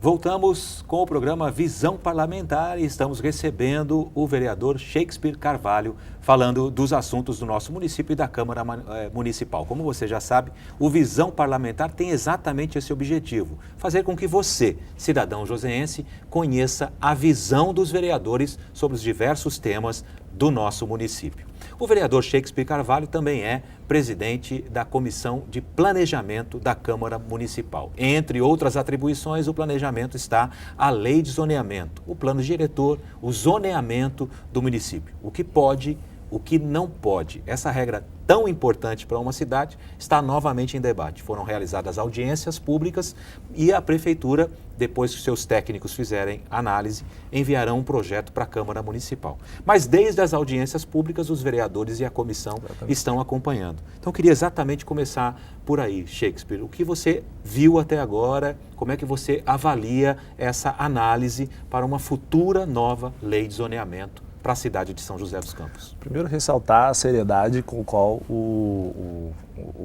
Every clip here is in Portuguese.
Voltamos com o programa Visão Parlamentar e estamos recebendo o vereador Shakespeare Carvalho falando dos assuntos do nosso município e da Câmara Municipal. Como você já sabe, o Visão Parlamentar tem exatamente esse objetivo, fazer com que você, cidadão joseense, conheça a visão dos vereadores sobre os diversos temas do nosso município. O vereador Shakespeare Carvalho também é presidente da Comissão de Planejamento da Câmara Municipal. Entre outras atribuições, o planejamento está a lei de zoneamento, o plano diretor, o zoneamento do município, o que pode, o que não pode. Essa regra tão importante para uma cidade está novamente em debate. Foram realizadas audiências públicas e a Prefeitura, depois que seus técnicos fizerem análise, enviarão um projeto para a Câmara Municipal. Mas desde as audiências públicas, os vereadores e a comissão estão acompanhando. Então, eu queria exatamente começar por aí, Shakespeare. O que você viu até agora, como é que você avalia essa análise para uma futura nova lei de zoneamento para a cidade de São José dos Campos? Primeiro, ressaltar a seriedade com a qual o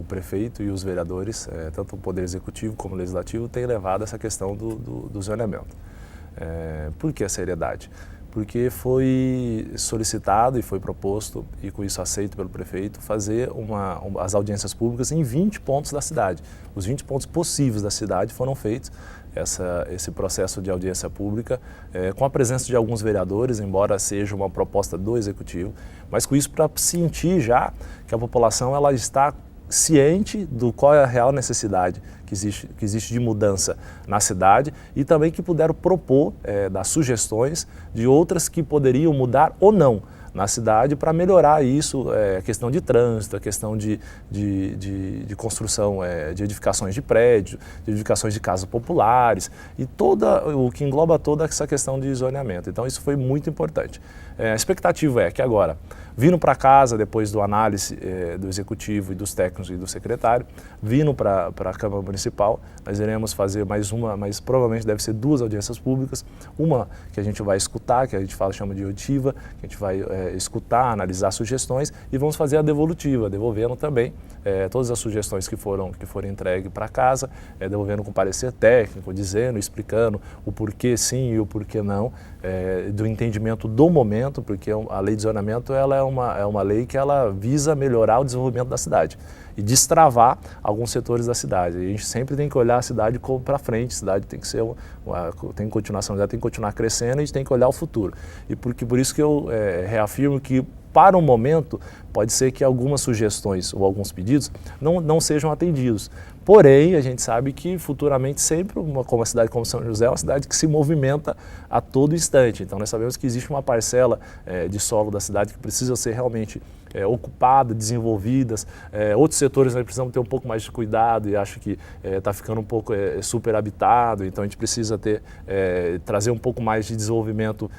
prefeito e os vereadores, tanto o Poder Executivo como o Legislativo, têm levado essa questão do zoneamento. Por que a seriedade? Porque foi solicitado e foi proposto, e com isso aceito pelo prefeito, fazer as audiências públicas em 20 pontos da cidade. Os 20 pontos possíveis da cidade foram feitos. Esse processo de audiência pública, com a presença de alguns vereadores, embora seja uma proposta do Executivo, mas com isso para sentir já que a população ela está ciente do qual é a real necessidade que existe de mudança na cidade e também que puderam propor das sugestões de outras que poderiam mudar ou não na cidade para melhorar isso, a questão de trânsito, a questão de construção de edificações de prédio, de edificações de casas populares e o que engloba toda essa questão de zoneamento. Então isso foi muito importante. A expectativa é que agora, vindo para casa, depois do análise do Executivo e dos técnicos e do secretário, vindo para a Câmara Municipal, nós iremos fazer mais uma, mas provavelmente deve ser 2 audiências públicas, uma que a gente vai escutar, que a gente chama de auditiva, que a gente vai escutar, analisar sugestões e vamos fazer a devolutiva, devolvendo também todas as sugestões que foram entregues para casa, devolvendo com parecer técnico, dizendo, explicando o porquê sim e o porquê não, do entendimento do momento, porque a lei de zoneamento ela é uma lei que ela visa melhorar o desenvolvimento da cidade e destravar alguns setores da cidade. A gente sempre tem que olhar a cidade para frente, a cidade tem que ser tem continuação, já tem que continuar crescendo e a gente tem que olhar o futuro. E por isso que eu reafirmo que para o momento pode ser que algumas sugestões ou alguns pedidos não sejam atendidos. Porém, a gente sabe que futuramente sempre uma cidade como São José é uma cidade que se movimenta a todo instante. Então nós sabemos que existe uma parcela de solo da cidade que precisa ser realmente ocupada, desenvolvidas. Outros setores nós precisamos ter um pouco mais de cuidado e acho que está ficando um pouco superhabitado. Então a gente precisa trazer um pouco mais de desenvolvimento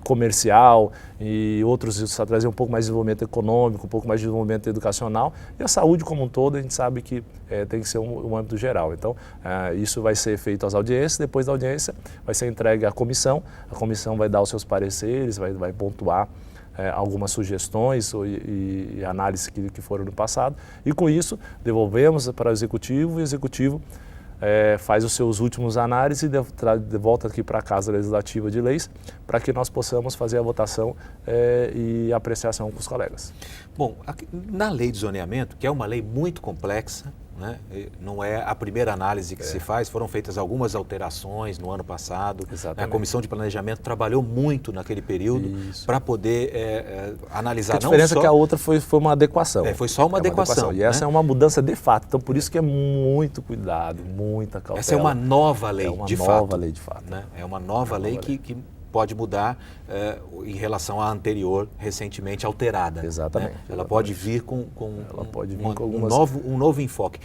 comercial e outros trazer um pouco mais de desenvolvimento econômico, um pouco mais de desenvolvimento educacional. E a saúde como um todo a gente sabe que tem que ser um âmbito geral. Então, isso vai ser feito às audiências, depois da audiência vai ser entregue à comissão, a comissão vai dar os seus pareceres, vai pontuar algumas sugestões e análises que foram no passado, e com isso devolvemos para o Executivo e o Executivo faz os seus últimos análises e volta aqui para a Casa Legislativa de Leis para que nós possamos fazer a votação e apreciação com os colegas. Bom, na lei de zoneamento, que é uma lei muito complexa, né? Não é a primeira análise que se faz, foram feitas algumas alterações no ano passado. Exatamente. A Comissão de Planejamento trabalhou muito naquele período para poder analisar. A diferença é que a outra foi uma adequação. Foi só uma adequação. E essa é uma mudança de fato, então por isso que é muito cuidado, muita cautela. Essa é uma nova lei, de fato. É uma nova lei de fato. Né? É uma nova lei que pode mudar em relação à anterior, recentemente alterada. Exatamente. Né? Ela pode vir com algumas... um novo enfoque.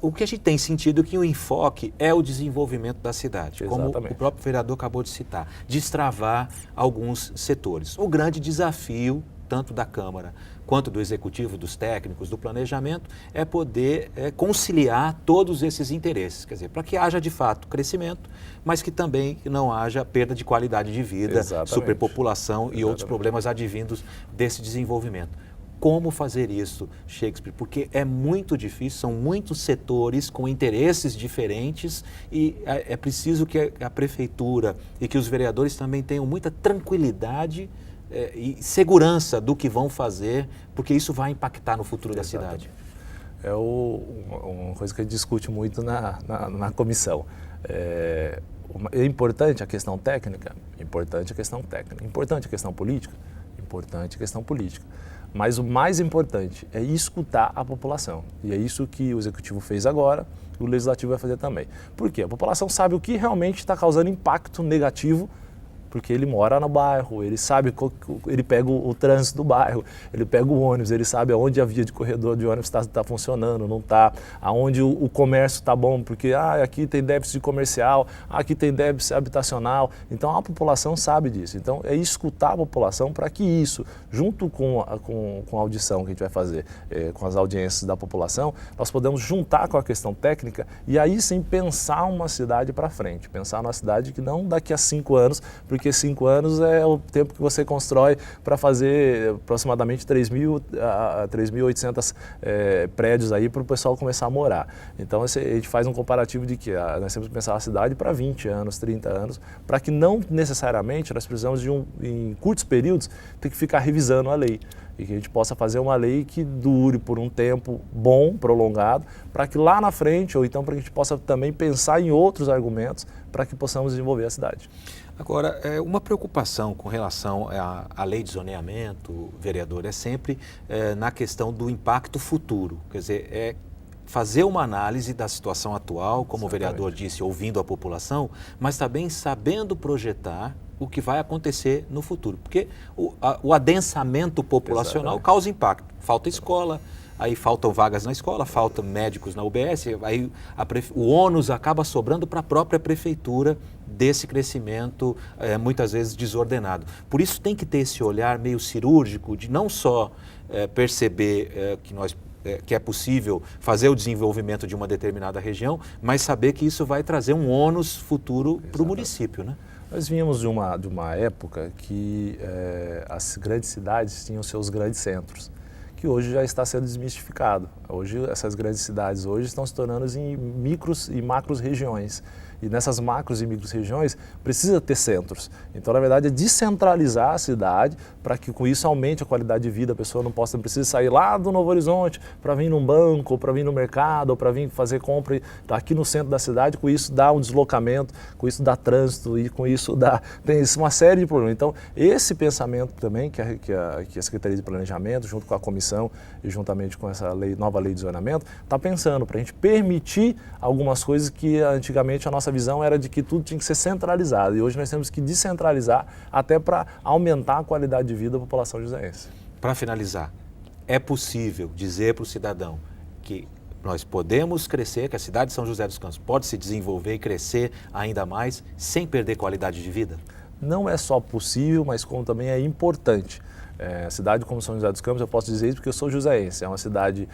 O que a gente tem sentido é que o enfoque é o desenvolvimento da cidade, Exatamente. como o próprio vereador acabou de citar, destravar alguns setores. O grande desafio, tanto da Câmara quanto do Executivo, dos técnicos, do planejamento, é poder conciliar todos esses interesses, quer dizer, para que haja de fato crescimento, mas que também não haja perda de qualidade de vida, Exatamente. superpopulação e outros problemas advindos desse desenvolvimento. como fazer isso, Shakespeare, porque é muito difícil, são muitos setores com interesses diferentes e é preciso que a prefeitura e que os vereadores também tenham muita tranquilidade e segurança do que vão fazer, porque isso vai impactar no futuro da cidade. É uma coisa que a gente discute muito na comissão. É importante a questão técnica? Importante a questão técnica. Importante a questão política? Importante a questão política. Mas o mais importante é escutar a população. E é isso que o Executivo fez agora e o Legislativo vai fazer também. Por quê? A população sabe o que realmente está causando impacto negativo, porque ele mora no bairro, ele sabe, ele pega o trânsito do bairro, ele pega o ônibus, ele sabe aonde a via de corredor de ônibus está funcionando, não está, aonde o comércio está bom, porque aqui tem déficit comercial, aqui tem déficit habitacional. Então a população sabe disso. Então é escutar a população para que isso, junto com a audição que a gente vai fazer, com as audiências da população, nós podemos juntar com a questão técnica e aí sim pensar uma cidade para frente, pensar numa cidade que não daqui a 5 anos, porque 5 anos é o tempo que você constrói para fazer aproximadamente 3.800 prédios aí para o pessoal começar a morar. Então a gente faz um comparativo de que nós temos que pensar a cidade para 20 anos, 30 anos, para que não necessariamente nós precisamos em curtos períodos, ter que ficar revisando a lei. E que a gente possa fazer uma lei que dure por um tempo bom, prolongado, para que lá na frente, ou então para que a gente possa também pensar em outros argumentos para que possamos desenvolver a cidade. Agora, uma preocupação com relação à lei de zoneamento, vereador, é sempre na questão do impacto futuro. Quer dizer, fazer uma análise da situação atual, como o vereador disse, ouvindo a população, mas também sabendo projetar o que vai acontecer no futuro. Porque o adensamento populacional causa impacto. Falta escola, aí faltam vagas na escola, faltam médicos na UBS, aí o ônus acaba sobrando para a própria prefeitura desse crescimento, muitas vezes desordenado. Por isso tem que ter esse olhar meio cirúrgico de não só perceber que é possível fazer o desenvolvimento de uma determinada região, mas saber que isso vai trazer um ônus futuro para o município, né? Nós vínhamos de uma época que as grandes cidades tinham seus grandes centros, que hoje já está sendo desmistificado. Hoje, essas grandes cidades hoje estão se tornando em micros e macros regiões. E nessas macros e micros regiões precisa ter centros. Então, na verdade, é descentralizar a cidade para que com isso aumente a qualidade de vida. A pessoa não precisa sair lá do Novo Horizonte para vir num banco, ou para vir no mercado, ou para vir fazer compra aqui no centro da cidade. Com isso dá um deslocamento, com isso dá trânsito e com isso tem uma série de problemas. Então, esse pensamento também que a Secretaria de Planejamento, junto com a comissão e juntamente com essa nova lei de zoneamento, está pensando para a gente permitir algumas coisas que antigamente a nossa visão era de que tudo tinha que ser centralizado e hoje nós temos que descentralizar até para aumentar a qualidade de vida da população joseense. Para finalizar, é possível dizer para o cidadão que nós podemos crescer, que a cidade de São José dos Campos pode se desenvolver e crescer ainda mais sem perder qualidade de vida? Não é só possível, mas como também é importante. A cidade como São José dos Campos, eu posso dizer isso porque eu sou joseense, é uma cidade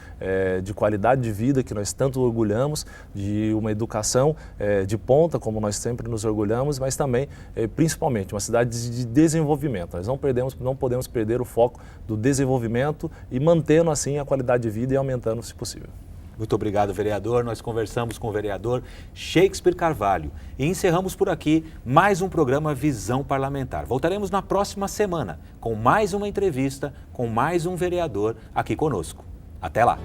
de qualidade de vida que nós tanto orgulhamos, de uma educação de ponta, como nós sempre nos orgulhamos, mas também, principalmente, uma cidade de desenvolvimento. Nós não podemos perder o foco do desenvolvimento e mantendo assim a qualidade de vida e aumentando se possível. Muito obrigado, vereador. Nós conversamos com o vereador Shakespeare Carvalho e encerramos por aqui mais um programa Visão Parlamentar. Voltaremos na próxima semana com mais uma entrevista, com mais um vereador aqui conosco. Até lá!